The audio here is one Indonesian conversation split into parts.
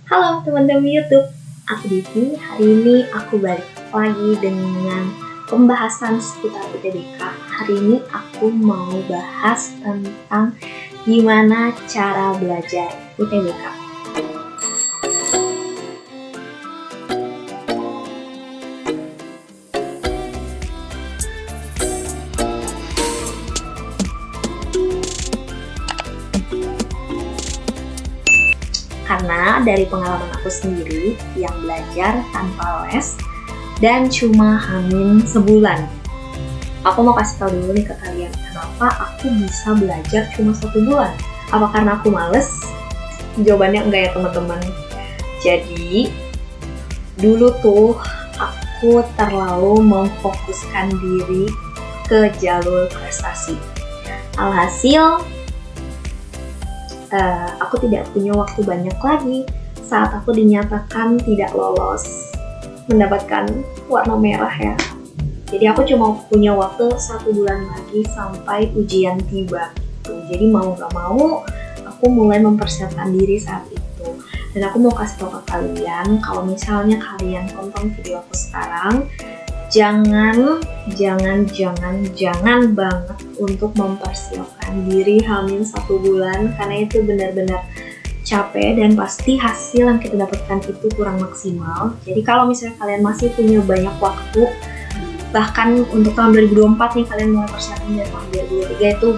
Halo teman-teman YouTube, aku Divi. Hari ini aku balik lagi dengan pembahasan seputar UTBK. Hari ini aku mau bahas tentang gimana cara belajar UTBK. Karena dari pengalaman aku sendiri yang belajar tanpa les dan cuma hamin sebulan. Aku mau kasih tahu dulu nih ke kalian, kenapa aku bisa belajar cuma 1 bulan. Apa karena aku males? Jawabannya enggak ya teman-teman. Jadi dulu tuh aku terlalu memfokuskan diri ke jalur prestasi. Alhasil aku tidak punya waktu banyak lagi saat aku dinyatakan tidak lolos mendapatkan warna merah ya. Jadi aku cuma punya waktu 1 bulan lagi sampai ujian tiba gitu. Jadi mau gak mau aku mulai mempersiapkan diri saat itu. Dan aku mau kasih tahu ke kalian, kalau misalnya kalian tonton video aku sekarang, jangan banget untuk mempersiapkan diri hamil 1 bulan, karena itu benar-benar capek dan pasti hasil yang kita dapatkan itu kurang maksimal. Jadi kalau misalnya kalian masih punya banyak waktu, bahkan untuk tahun 2024 nih, kalian mulai persiapan dari tahun 2023 itu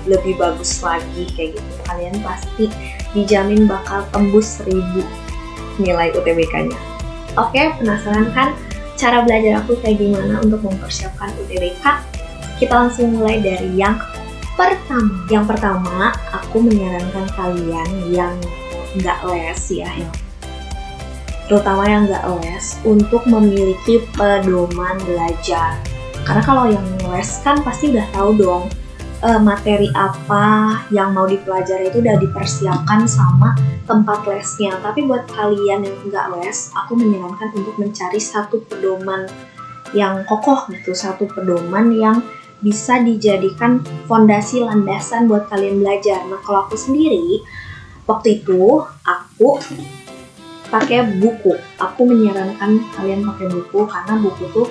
lebih bagus lagi kayak gitu. Kalian pasti dijamin bakal tembus 1000 nilai UTBK-nya. Oke, penasaran kan cara belajar aku kayak gimana untuk mempersiapkan UTBK? Kita langsung mulai dari yang pertama. Yang pertama, aku menyarankan kalian yang nggak les ya, terutama yang nggak les, untuk memiliki pedoman belajar. Karena kalau yang les kan pasti udah tahu dong materi apa yang mau dipelajari, itu udah dipersiapkan sama tempat lesnya. Tapi buat kalian yang nggak les, aku menyarankan untuk mencari satu pedoman yang kokoh gitu, satu pedoman yang bisa dijadikan fondasi landasan buat kalian belajar. Nah, kalau aku sendiri, waktu itu aku pakai buku. Aku menyarankan kalian pakai buku karena buku tuh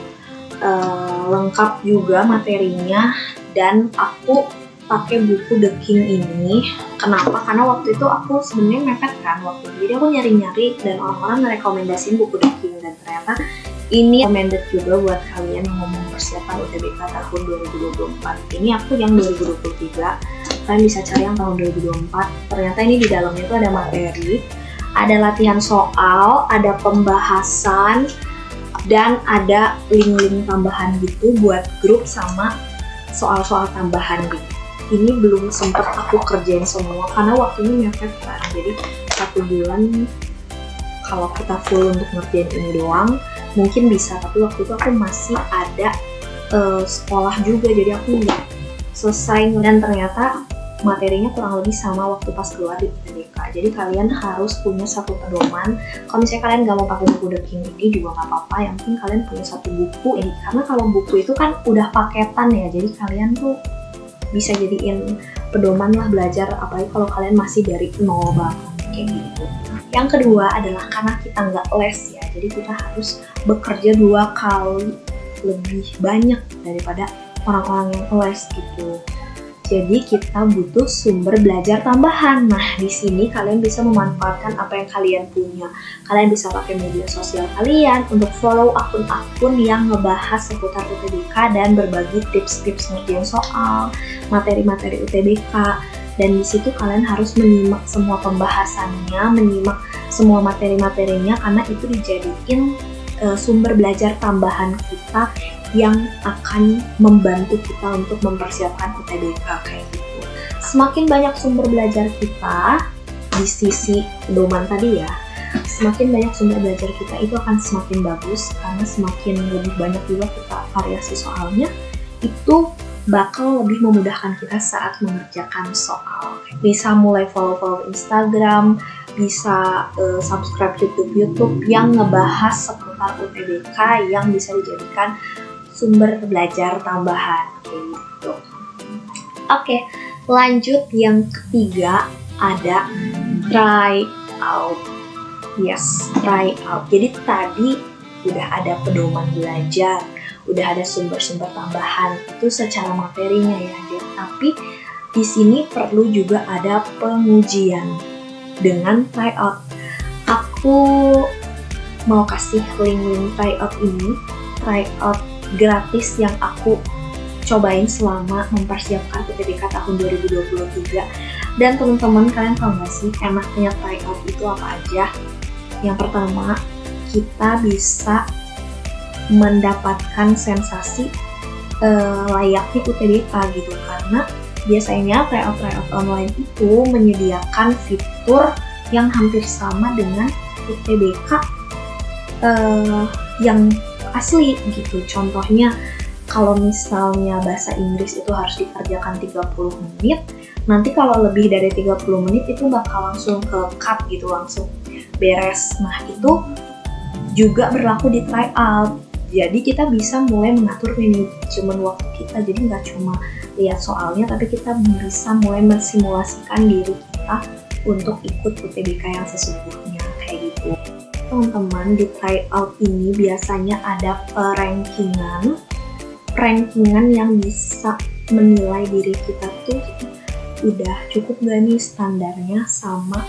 lengkap juga materinya. Dan aku pakai buku The King ini. Kenapa? Karena waktu itu aku sebenarnya mepet kan waktu itu. Jadi aku nyari-nyari dan orang-orang merekomendasiin buku The King, dan ternyata ini recommended juga buat kalian yang mau mempersiapkan UTBK tahun 2024. Ini aku yang 2023. Kalian bisa cari yang tahun 2024. Ternyata ini di dalamnya itu ada materi, ada latihan soal, ada pembahasan, dan ada link-link tambahan gitu buat grup sama soal-soal tambahan gitu. Ini belum sempat aku kerjain semua karena waktunya mepet kan. Jadi 1 bulan kalau kita full untuk ngerjain ini doang mungkin bisa, tapi waktu itu aku masih ada sekolah juga, jadi aku nggak selesai. Dan ternyata materinya kurang lebih sama waktu pas keluar di UTBK. Jadi kalian harus punya satu pedoman. Kalau misalnya kalian nggak mau pakai buku The King ini juga nggak apa-apa, yang penting kalian punya satu buku ini. Karena kalau buku itu kan udah paketan ya, jadi kalian tuh bisa jadiin pedoman lah belajar, apalagi kalau kalian masih dari nol banget kayak gitu. Yang kedua adalah karena kita nggak les ya, jadi kita harus bekerja 2 kali lebih banyak daripada orang-orang yang les gitu. Jadi kita butuh sumber belajar tambahan. Nah, di sini kalian bisa memanfaatkan apa yang kalian punya. Kalian bisa pakai media sosial kalian untuk follow akun-akun yang ngebahas seputar UTBK dan berbagi tips-tips ngerjain soal, materi-materi UTBK. Dan di situ kalian harus menyimak semua pembahasannya, menyimak semua materi-materinya, karena itu dijadiin sumber belajar tambahan kita yang akan membantu kita untuk mempersiapkan UTBK kayak gitu. Semakin banyak sumber belajar kita di sisi pedoman tadi ya, semakin banyak sumber belajar kita itu akan semakin bagus, karena semakin lebih banyak juga kita variasi soalnya, itu bakal lebih memudahkan kita saat mengerjakan soal. Bisa mulai follow Instagram, bisa subscribe YouTube yang ngebahas seputar UTBK yang bisa dijadikan sumber belajar tambahan gitu. Oke, lanjut yang ketiga ada try out. Yes, try out. Jadi tadi udah ada pedoman belajar, udah ada sumber-sumber tambahan itu secara materinya ya. Tapi di sini perlu juga ada pengujian dengan try out. Aku mau kasih link try out ini, try out gratis yang aku cobain selama mempersiapkan UTBK tahun 2023. Dan teman-teman, kalian tahu nggak sih enaknya try out itu apa aja? Yang pertama, kita bisa mendapatkan sensasi layaknya UTBK gitu, karena biasanya try out online itu menyediakan fitur yang hampir sama dengan UTBK yang asli gitu. Contohnya, kalau misalnya bahasa Inggris itu harus dikerjakan 30 menit, nanti kalau lebih dari 30 menit itu bakal langsung ke cut gitu, langsung beres. Nah, itu juga berlaku di try out. Jadi kita bisa mulai mengatur manajemen waktu kita. Jadi nggak cuma lihat soalnya, tapi kita bisa mulai mensimulasikan diri kita untuk ikut UTBK yang sesungguhnya kayak gitu. Teman-teman, di try out ini biasanya ada rankingan yang bisa menilai diri kita tuh udah cukup gak nih standarnya sama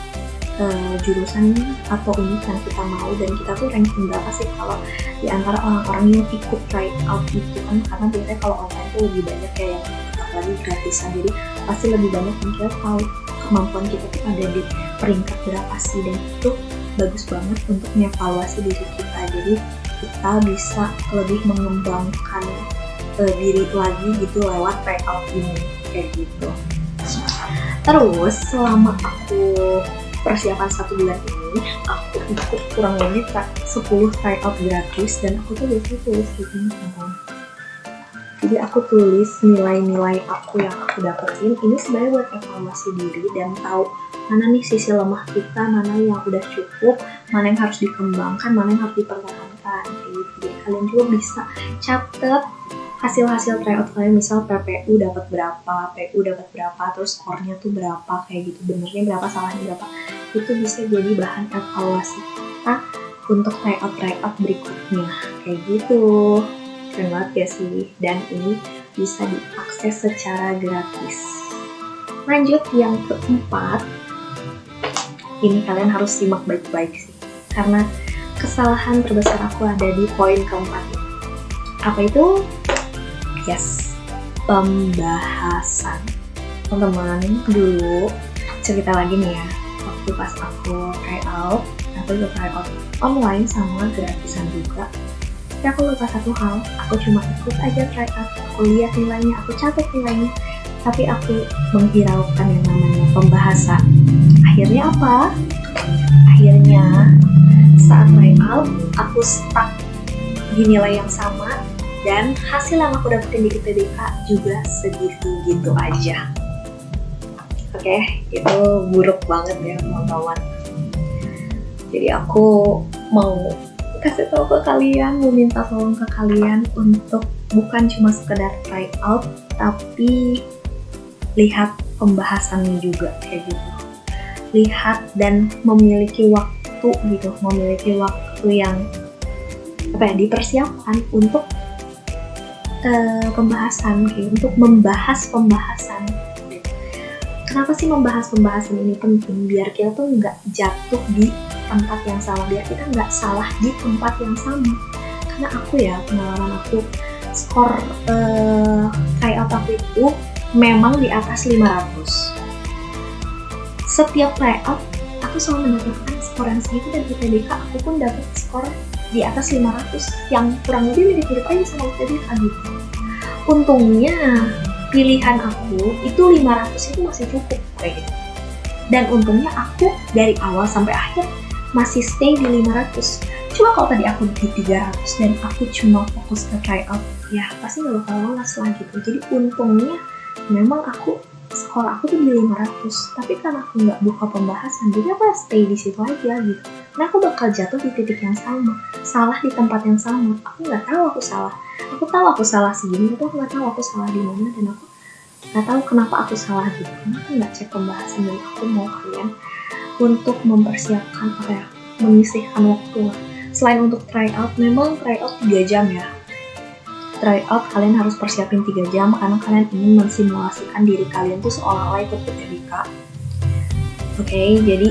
jurusan atau unit yang kita mau, dan kita tuh ranking berapa sih kalau di antara orang-orang yang ikut try out itu kan, karena biasanya kalau online tuh lebih banyak kayak apalagi gratisan, jadi pasti lebih banyak yang kita tahu kemampuan kita tuh ada di peringkat berapa sih, dan itu bagus banget untuk mengevaluasi diri kita. Jadi kita bisa lebih mengembangkan diri lagi gitu lewat try out ini kayak gitu. Terus selama aku persiapan 1 bulan ini, aku ikut kurang lebih 10 try out gratis, dan aku tuh biasanya tulis gitu teman. Jadi aku tulis nilai-nilai aku yang aku dapetin. Ini sebenarnya buat evaluasi diri dan tahu mana nih sisi lemah kita, mana yang udah cukup, mana yang harus dikembangkan, mana yang harus dipertahankan. Jadi kalian juga bisa catat hasil-hasil tryout kalian, misal PPU dapat berapa, PU dapat berapa, terus skornya tuh berapa, kayak gitu, benernya berapa, salahnya berapa. Itu bisa jadi bahan evaluasi kita untuk tryout berikutnya, kayak gitu. Keren banget ya sih, dan ini bisa diakses secara gratis. Lanjut yang keempat, ini kalian harus simak baik-baik sih, karena kesalahan terbesar aku ada di poin keempat ini. Apa itu? Yes, pembahasan. Teman-teman, dulu cerita lagi nih ya, waktu pas aku try out online sama gratisan juga, tapi aku lupa satu hal. Aku cuma ikut aja try out, aku lihat nilainya, aku catat nilainya, tapi aku menghiraukan yang namanya pembahasan. Akhirnya apa? Akhirnya saat try out, aku stuck di nilai yang sama, dan hasil yang aku dapetin di UTBK juga segitu-gitu aja. Oke, itu buruk banget ya teman-teman. Jadi aku mau kasih tahu ke kalian, mau minta tolong ke kalian untuk bukan cuma sekedar try out, tapi lihat pembahasannya juga kayak gitu. Lihat dan memiliki waktu gitu, memiliki waktu yang dipersiapkan untuk pembahasan, kayak untuk membahas pembahasan. Kenapa sih membahas pembahasan ini penting? Biar kita tuh nggak jatuh di tempat yang sama, biar kita nggak salah di tempat yang sama. Karena aku ya, pengalaman aku, skor tryout aku itu memang di atas 500. Setiap tryout aku selalu mendapatkan skor yang segitu, dan UTBK aku pun dapat skor di atas 500 yang kurang lebih mirip-mirip aja sama UTBK gitu. Untungnya pilihan aku itu 500 itu masih cukup kayak gitu. Dan untungnya aku dari awal sampai akhir masih stay di 500. Cuma kalau tadi aku di 300 dan aku cuma fokus ke tryout, ya pasti gak bakal lolos lah gitu. Jadi untungnya memang skor aku tuh di 500, tapi karena aku nggak buka pembahasan, jadi aku stay di situ aja gitu. Nah aku bakal jatuh di titik yang sama, salah di tempat yang sama. Aku nggak tahu aku salah. Aku tahu aku salah segini, tapi aku nggak tahu aku salah di mana, dan aku nggak tahu kenapa aku salah gitu. Karena aku nggak cek pembahasan, dan aku mau kalian untuk mempersiapkan menyisihkan waktu lah. Selain untuk tryout, memang tryout 3 jam ya. Tryout kalian harus persiapin 3 jam karena kalian ingin mensimulasikan diri kalian tuh seolah-olah ikut UTBK. Oke, jadi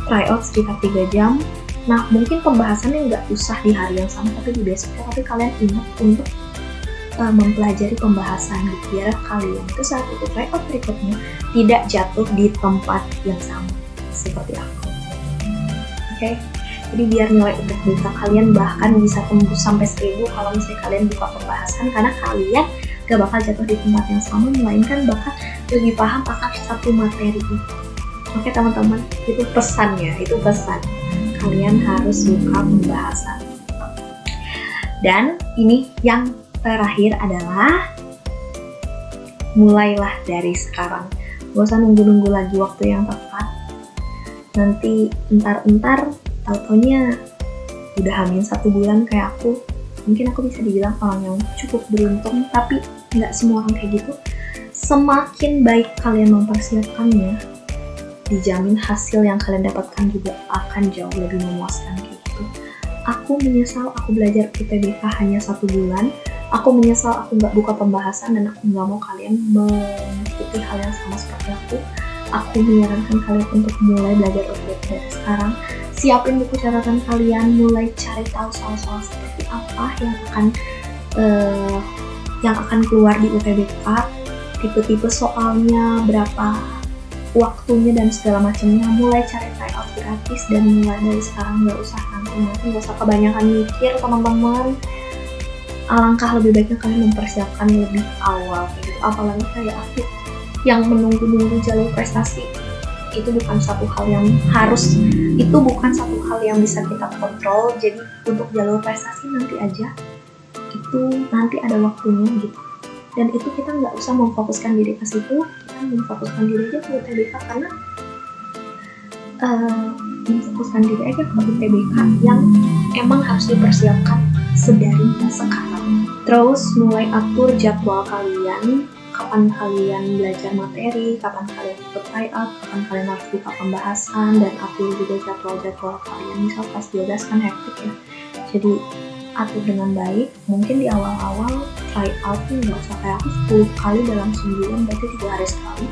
tryout sekitar 3 jam. Nah, mungkin pembahasannya nggak usah di hari yang sama tapi di besoknya, tapi kalian ingat untuk mempelajari pembahasan gitu, biar kalian itu saat itu tryout berikutnya tidak jatuh di tempat yang sama seperti aku. Oke, jadi biar nilai UTBK kalian bahkan bisa tembus sampai 1000 kalau misalnya kalian buka pembahasan, karena kalian gak bakal jatuh di tempat yang sama, melainkan bakal lebih paham akan satu materi itu. Oke teman-teman, itu pesannya, itu pesan. Kalian harus buka pembahasan. Dan ini yang terakhir adalah mulailah dari sekarang. Gak usah nunggu-nunggu lagi waktu yang tepat. Nanti entar tau-taunya udah hamil 1 bulan kayak aku. Mungkin aku bisa dibilang orang yang cukup beruntung, tapi nggak semua orang kayak gitu. Semakin baik kalian mempersiapkannya, dijamin hasil yang kalian dapatkan juga akan jauh lebih memuaskan kayak gitu. Aku menyesal aku belajar UTBK hanya 1 bulan. Aku menyesal aku nggak buka pembahasan, dan aku nggak mau kalian mengikuti hal yang sama seperti aku. Aku menyarankan kalian untuk mulai belajar UTBK dari sekarang. Siapin buku catatan kalian, mulai cari tahu soal-soal seperti apa yang akan keluar di UTBK, tipe-tipe soalnya, berapa waktunya dan segala macamnya. Mulai cari tryout gratis dan mulai dari sekarang, nggak usah nanti, nggak usah kebanyakan mikir teman-teman. Alangkah lebih baiknya kalian mempersiapkan lebih awal gitu. Apalagi kayak aku yang menunggu-nunggu jalur prestasi, itu bukan satu hal yang bisa kita kontrol. Jadi untuk jalur prestasi nanti aja, itu nanti ada waktunya gitu. Dan itu kita nggak usah memfokuskan diri ke situ, kita memfokuskan diri aja ke UTBK, karena memfokuskan diri aja ke UTBK yang emang harus dipersiapkan sedari sekarang. Terus mulai atur jadwal kalian, kapan kalian belajar materi, kapan kalian ikut tryout, kapan kalian harus buka pembahasan, dan atur juga jadwal-jadwal kalian. Misal pas 12 kan hektik ya, jadi atur dengan baik. Mungkin di awal-awal tryout nggak usah kayak aku 10 kali dalam sebulan, berarti 3 hari sekali.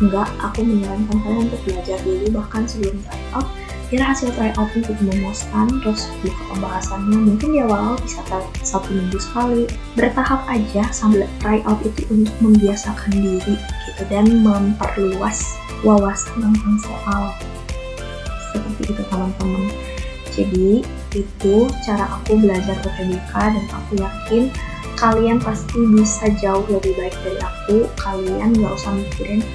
Enggak, aku menyarankan kalian untuk belajar dulu bahkan sebelum tryout, biar hasil tryout itu memuaskan. Terus buka pembahasannya mungkin di awal bisa 1 minggu sekali, bertahap aja sambil tryout itu untuk membiasakan diri gitu, dan memperluas wawasan tentang soal seperti itu teman-teman. Jadi itu cara aku belajar UTBK, dan aku yakin kalian pasti bisa jauh lebih baik dari aku. Kalian nggak usah mikirin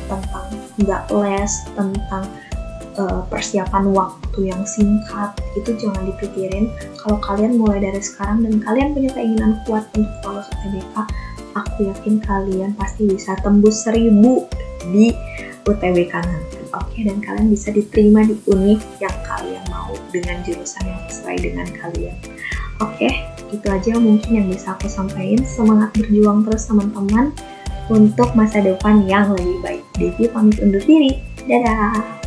tentang nggak les, tentang persiapan waktu yang singkat, itu jangan dipikirin. Kalau kalian mulai dari sekarang dan kalian punya keinginan kuat untuk lolos UTBK, aku yakin kalian pasti bisa tembus 1000 di UTBK nanti. Oke, dan kalian bisa diterima di univ yang kalian mau dengan jurusan yang sesuai dengan kalian. Oke, itu aja mungkin yang bisa aku sampaikan. Semangat berjuang terus teman-teman untuk masa depan yang lebih baik. Devi pamit undur diri. Dadah!